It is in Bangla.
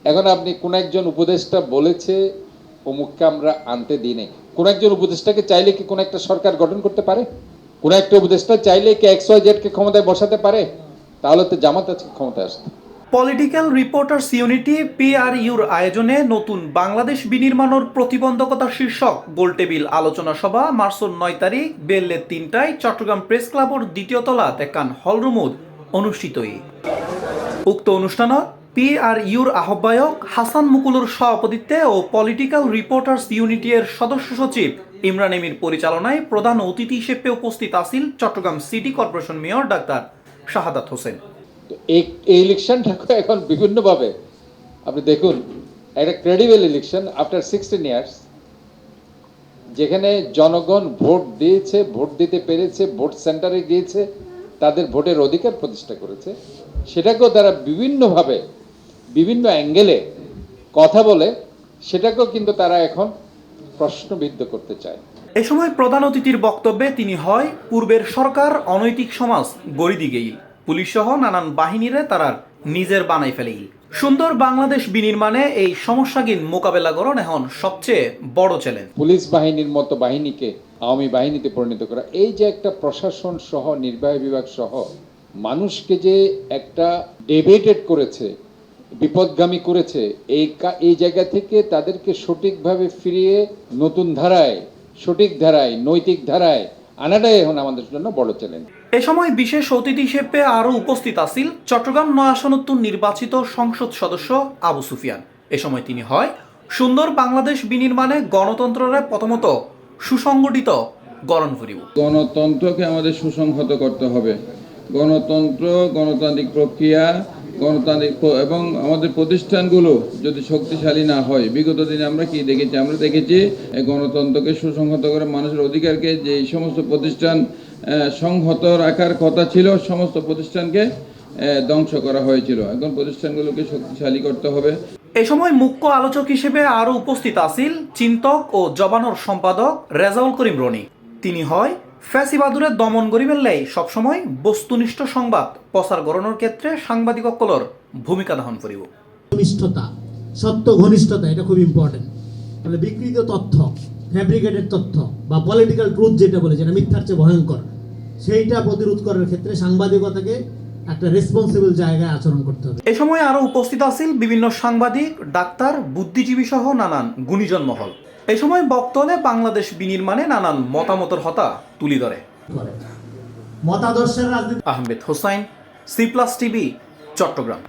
এখন আপনি কোন একজন উপদেষ্টা বলেছে অমুককে আমরা আনতে দিই নাই, কোন একজন উপদেষ্টাকে চাইলে কি কোন একটা সরকার গঠন করতে পারে? কোন একটা উপদেষ্টা চাইলে কি XYZ কে ক্ষমতায় বসাতে পারে? তাহলে তো জামাত আজকে ক্ষমতায় আসতো। পলিটিক্যাল রিপোর্টার্স ইউনিটি PRUর আয়োজনে নতুন বাংলাদেশ বিনির্মাণের প্রতিবন্ধকতা শীর্ষক গোলটেবিল আলোচনা সভা মার্চের 9 তারিখ বেল্লে 3টায় চট্টগ্রাম প্রেস ক্লাবর দ্বিতীয় তলা দেখান হলরুমুদ অনুষ্ঠিত। উক্ত অনুষ্ঠানত PRUর আহ্বায়ক হাসান মুকুলুর সভাপতিত্বে ও পলিটিক্যাল রিপোর্টার্স ইউনিটি এর সদস্য সচিব ইমরান এমির পরিচালনায় প্রধান অতিথি হিসেবে উপস্থিত আছেন Chattogram city corporation mayor doctor Shahadat Hossain. তো এই ইলেকশনটাকে এখন বিভিন্নভাবে আপনি দেখুন, একটা ক্রেডিবল ইলেকশন আফটার 16 ইয়ার্স, যেখানে জনগণ ভোট দিয়েছে, ভোট দিতে পেরেছে, ভোট সেন্টারে গিয়েছে, তাদের ভোটের অধিকার প্রতিষ্ঠা করেছে, সেটাকেও তারা বিভিন্নভাবে বিভিন্ন অ্যাঙ্গেলে কথা বলে সেটাকেও কিন্তু তারা এখন প্রশ্নবিদ্ধ করতে চায়। এ সময় প্রধান অতিথির বক্তব্যে তিনি হয় পূর্বের সরকার অনৈতিক সমাজ গড়ি দিগেই পুলিশ সহ নানান বাহিনীরে তারার নিজের বানাই ফেলেই সুন্দর বাংলাদেশ বিনির্মাণে এই সমস্যাগিন মোকাবেলা করণ এখন সবচেয়ে বড় চ্যালেঞ্জ। পুলিশ বাহিনীর মতো বাহিনীকে আওয়ামী বাহিনীতে পরিণত করা, এই যে একটা প্রশাসন সহ নির্বাহী বিভাগ সহ মানুষকে যে একটা ডেভিয়েটেড করেছে, বিপদগামী করেছে, এই জায়গা থেকে তাদেরকে সঠিকভাবে ফিরিয়ে নতুন ধারায়, সঠিক ধারায়, নৈতিক ধারায় আনাটাই এখন আমাদের জন্য বড় চ্যালেঞ্জ। এ সময় বিশেষ অতিথি হিসেবে আরও উপস্থিত আছেন চট্টগ্রাম 9 আসনত্ব নির্বাচিত সংসদ সদস্য আবু সুফিয়ান। এ সময় তিনি হয় সুন্দর বাংলাদেশ বিনির্মাণে গণতন্ত্রের প্রথমত সুসংগঠিত গড়ন করিব। গণতন্ত্রকে আমাদের সুসংহত করতে হবে। গণতন্ত্র, গণতান্ত্রিক প্রক্রিয়া, গণতান্ত্রিক এবং আমাদের প্রতিষ্ঠানগুলো যদি শক্তিশালী না হয়, বিগত দিনে আমরা কি দেখেছি? আমরা দেখেছি এই গণতন্ত্রকে সুসংহত করে মানুষের অধিকারকে, যে সমস্ত প্রতিষ্ঠান সংহত রাখার কথা ছিল, সমস্ত প্রতিষ্ঠানকে ধ্বংস করা হয়েছিল। এখন প্রতিষ্ঠানগুলোকে শক্তিশালী করতে হবে। এ সময় মুখ্য আলোচক হিসেবে আরও উপস্থিত আছেন চিন্তক ও জবানোর সম্পাদক রেজাউল করিম রনি। তিনি হয় ফ্যাসিবাদুরের দমন গরিবের লাই সবসময় বস্তুনিষ্ঠ সংবাদ প্রচার করানোর ক্ষেত্রে সাংবাদিকসকলের ভূমিকা দহন করিব। ঘনিষ্ঠতা, সত্য ঘনিষ্ঠতা, এটা খুব ইম্পর্টেন্ট। মানে বিকৃত তথ্য, ফ্যাব্রিকেটেড তথ্য বা পলিটিক্যাল ট্রুথ যেটা বলে, যেটা মিথ্যার চেয়ে ভয়ঙ্কর, সেইটা প্রতিরোধ করার ক্ষেত্রে সাংবাদিকতাকে একটা রেসপন্সিবল জায়গায় আচরণ করতে হবে। এ সময় আরও উপস্থিত আছেন বিভিন্ন সাংবাদিক, ডাক্তার, বুদ্ধিজীবী সহ নানান গুণীজন মহল। এই সময় বক্তব্যে বাংলাদেশ বিনির্মাণে নানান মতামতের হতা তুলি ধরে মতাদর্শের রাজনীতি। Ahmed Hossain, C+ TV, Chittagong.